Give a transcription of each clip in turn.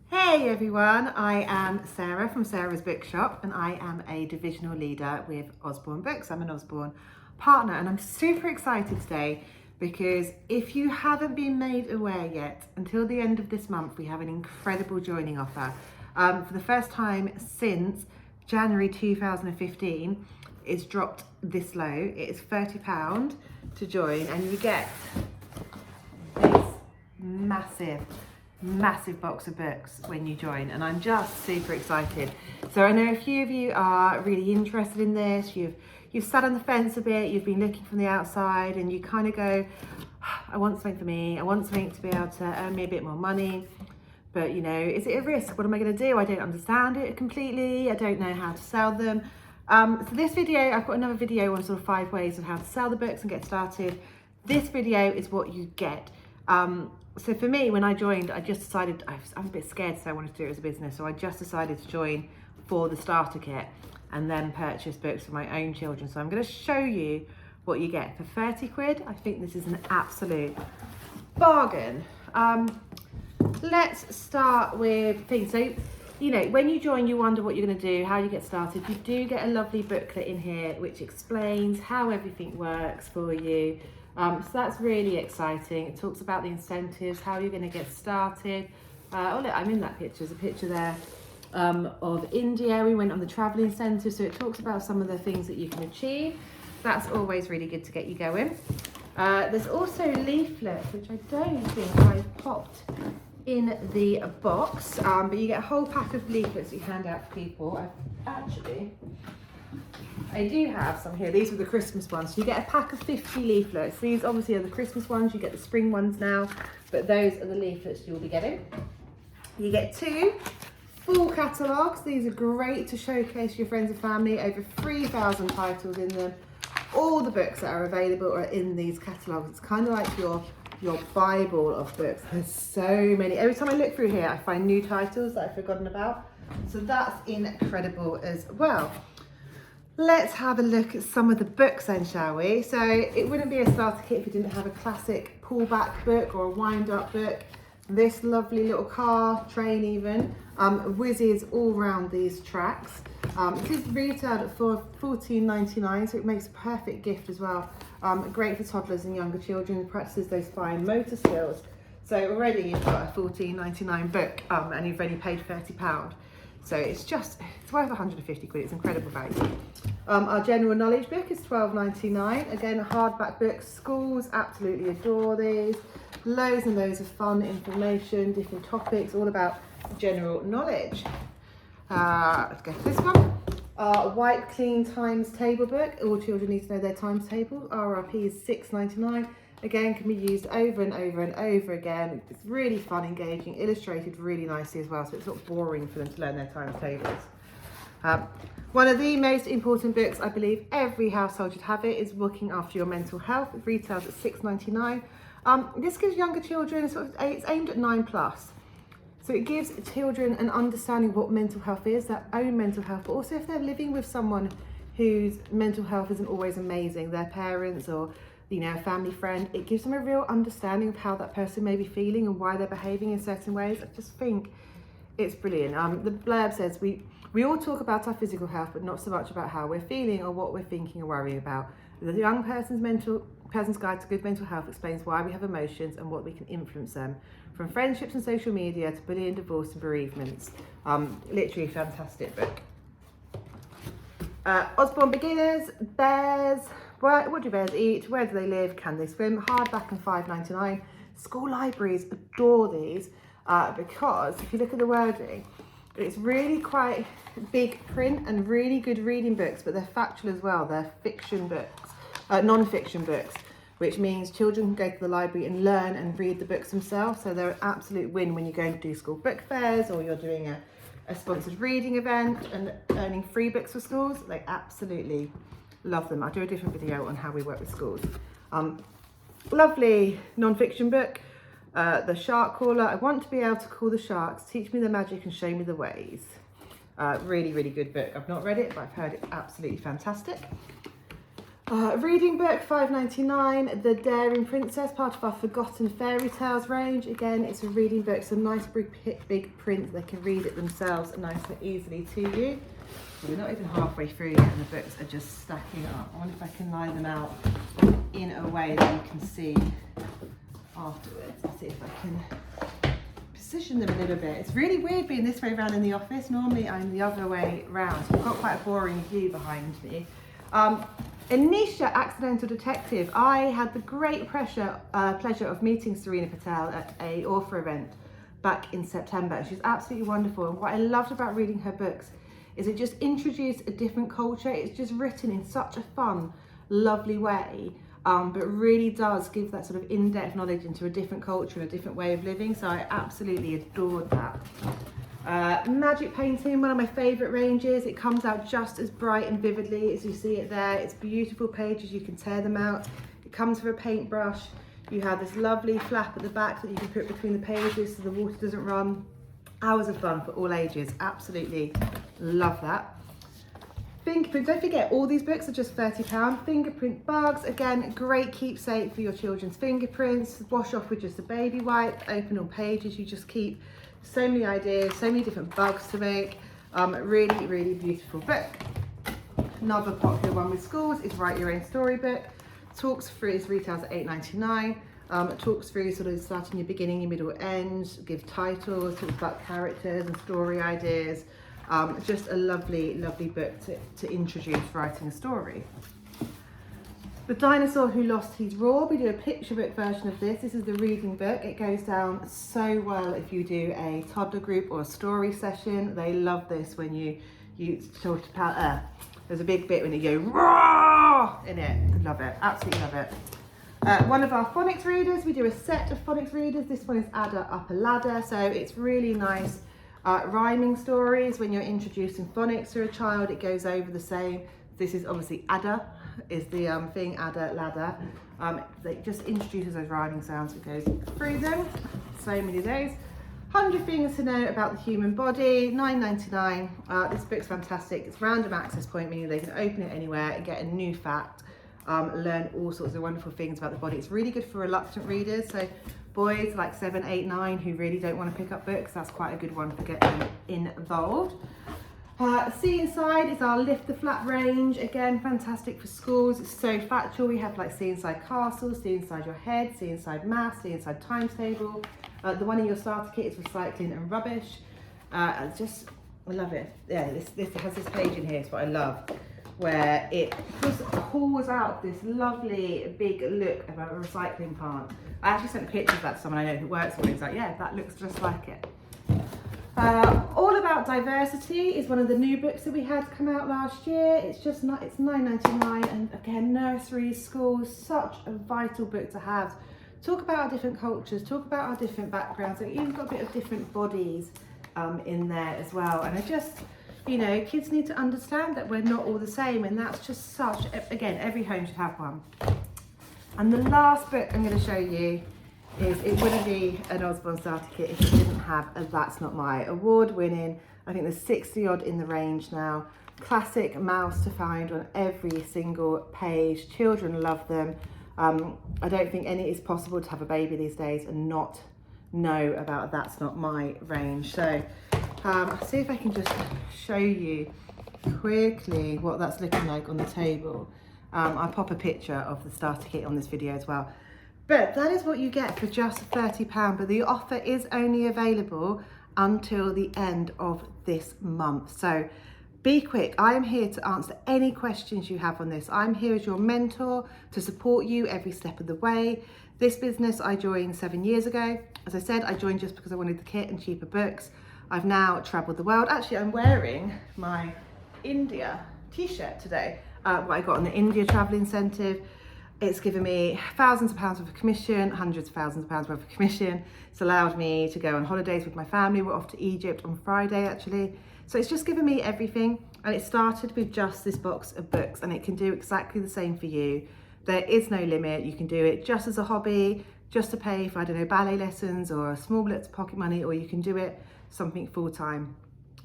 Hey everyone, I am Sarah from Sarah's Bookshop and I am a divisional leader with Usborne Books. I'm an Usborne partner and I'm super excited today because if you haven't been made aware yet, until the end of this month we have an incredible joining offer. For the first time since January 2015, it's dropped this low. It is £30 to join and you get this massive box of books when you join, and I'm just super excited. So I know a few of you are really interested in this. You've sat on the fence a bit, you've been looking from the outside and you kind of go, I want something for me, I want something to be able to earn me a bit more money, but you know, is it a risk? What am I going to do? I don't understand it completely, I don't know how to sell them. So this video, I've got another video on sort of 5 ways of how to sell the books and get started. This video is what you get. So for me, when I joined, I just decided, I was a bit scared, so I wanted to do it as a business. So I just decided to join for the starter kit and then purchase books for my own children. So I'm going to show you what you get for 30 quid. I think this is an absolute bargain. Let's start with things. So, you know, when you join, you wonder what you're going to do, how you get started. You do get a lovely booklet in here which explains how everything works for you. So that's really exciting. It talks about the incentives, how you're going to get started. Oh look, I'm in that picture. There's a picture there of India. We went on the travel incentive, so it talks about some of the things that you can achieve. That's always really good to get you going. There's also leaflets, which I don't think I've popped in the box, but you get a whole pack of leaflets that you hand out for people. I do have some here. These are the Christmas ones. So you get a pack of 50 leaflets. These obviously are the Christmas ones. You get the spring ones now, but those are the leaflets you'll be getting. You get 2 full catalogues. These are great to showcase your friends and family. Over 3,000 titles in them. All the books that are available are in these catalogues. It's kind of like your Bible of books. There's so many. Every time I look through here, I find new titles that I've forgotten about. So that's incredible as well. Let's have a look at some of the books then, shall we? So it wouldn't be a starter kit if you didn't have a classic pullback book or a wind-up book. This lovely little car, train even, whizzes all around these tracks. It is retailed at $14.99, so it makes a perfect gift as well. Great for toddlers and younger children, practices those fine motor skills. So already you've got a $14.99 book and you've only paid £30. So it's worth 150 quid, it's incredible value. Our general knowledge book is $12.99. Again, hardback books, schools absolutely adore these. Loads and loads of fun information, different topics, all about general knowledge. Let's go for this one. Our White Clean Times Table book. All children need to know their times table. RRP is $6.99. Again, can be used over and over and over again. It's really fun, engaging, illustrated really nicely as well, so it's not boring for them to learn their times tables. One of the most important books, I believe every household should have it, is Looking After Your Mental Health. It retails at $6.99. This gives younger children, it's aimed at 9+. So it gives children an understanding of what mental health is, their own mental health, but also if they're living with someone whose mental health isn't always amazing, their parents or a family friend, it gives them a real understanding of how that person may be feeling and why they're behaving in certain ways. I just think it's brilliant. The blurb says, we all talk about our physical health, but not so much about how we're feeling or what we're thinking or worrying about. The young person's guide to good mental health explains why we have emotions and what we can influence them, from friendships and social media to bullying, divorce and bereavements. Literally fantastic book. Usborne Beginners, Bears. What do bears eat? Where do they live? Can they swim? Hardback and $5.99. School libraries adore these because if you look at the wording, it's really quite big print and really good reading books, but they're factual as well. They're fiction books, non-fiction books, which means children can go to the library and learn and read the books themselves. So they're an absolute win when you're going to do school book fairs or you're doing a sponsored reading event and earning free books for schools. They absolutely love them. I'll do a different video on how we work with schools. Lovely non-fiction book, The Shark Caller. I want to be able to call the sharks, teach me the magic and show me the ways. Really, really good book. I've not read it, but I've heard it's absolutely fantastic. Reading book, £5.99. The Daring Princess, part of our Forgotten Fairy Tales range. Again, it's a reading book, so nice big print. They can read it themselves nice and easily to you. We're not even halfway through yet and the books are just stacking up. I wonder if I can line them out in a way that you can see afterwards. Let's see if I can position them a little bit. It's really weird being this way around in the office. Normally I'm the other way round, so I've got quite a boring view behind me. Anisha, Accidental Detective. I had the great pleasure of meeting Serena Patel at a author event back in September. She's absolutely wonderful, and what I loved about reading her books is it just introduced a different culture. It's just written in such a fun, lovely way, but really does give that sort of in-depth knowledge into a different culture and a different way of living, so I absolutely adored that. Magic painting, one of my favourite ranges. It comes out just as bright and vividly as you see it there. It's beautiful pages, you can tear them out. It comes with a paintbrush. You have this lovely flap at the back that you can put between the pages so the water doesn't run. Hours of fun for all ages, absolutely love that. Fingerprint, don't forget all these books are just £30. Fingerprint bugs, again, great keepsake for your children's fingerprints. Wash off with just a baby wipe, open all pages, you just keep so many ideas, so many different bugs to make. Really, really beautiful book. Another popular one with schools is Write Your Own Storybook. Talks through, it retails at £8.99. It talks through sort of starting your beginning, your middle, end, give titles, talks about characters and story ideas. Just a lovely, lovely book to introduce writing a story. The Dinosaur Who Lost His Roar. We do a picture book version of this. This is the reading book. It goes down so well if you do a toddler group or a story session. They love this when you talk about, there's a big bit when you go roar in it. Love it, absolutely love it. One of our phonics readers, we do a set of phonics readers. This one is Adder Up a Ladder, so it's really nice rhyming stories. When you're introducing phonics to a child, it goes over the same. This is obviously adder, is the thing, adder, ladder. It just introduces those rhyming sounds, it goes through them. So many days. 100 Things to Know About the Human Body, £9.99. This book's fantastic. It's random access point, meaning they can open it anywhere and get a new fact. Learn all sorts of wonderful things about the body. It's really good for reluctant readers, so boys like 7, 8, 9 who really don't want to pick up books, that's quite a good one for getting involved. See Inside is our Lift the Flap range. Again, fantastic for schools. It's so factual. We have like See Inside Castle, See Inside Your Head, See Inside Maths, See Inside Times Table. The one in your starter kit is Recycling and Rubbish. I love it. Yeah, this has this page in here, it's what I love, where it just pulls out this lovely big look about a recycling plant. I actually sent a picture of that to someone I know who works with it. He's like, yeah, that looks just like it. All About Diversity is one of the new books that we had come out last year. It's £9.99, and again, nurseries, schools, such a vital book to have. Talk about our different cultures, talk about our different backgrounds, and even got a bit of different bodies in there as well. And I just, you know, kids need to understand that we're not all the same, and that's just such, again, every home should have one. And the last book I'm going to show you is, it wouldn't be an Usborne starter kit if it didn't have a That's Not My award-winning, I think there's 60 odd in the range now, classic mouse to find on every single page. Children love them. I don't think it's possible to have a baby these days and not know about That's Not My range. So I'll see if I can just show you quickly what that's looking like on the table. I'll pop a picture of the starter kit on this video as well. But that is what you get for just £30, but the offer is only available until the end of this month. So be quick. I am here to answer any questions you have on this. I'm here as your mentor to support you every step of the way. This business I joined 7 years ago. As I said, I joined just because I wanted the kit and cheaper books. I've now traveled the world. Actually, I'm wearing my India t-shirt today, what I got on the India travel incentive. It's given me thousands of pounds worth of commission, hundreds of thousands of pounds worth of commission. It's allowed me to go on holidays with my family. We're off to Egypt on Friday, actually. So it's just given me everything. And it started with just this box of books, and it can do exactly the same for you. There is no limit. You can do it just as a hobby, just to pay for, I don't know, ballet lessons or a small bit of pocket money, or you can do it something full-time.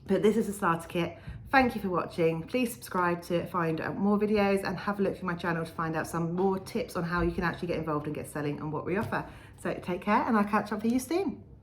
But this is a starter kit. Thank you for watching. Please subscribe to find out more videos and have a look through my channel to find out some more tips on how you can actually get involved and get selling and what we offer. So take care, and I'll catch up with you soon.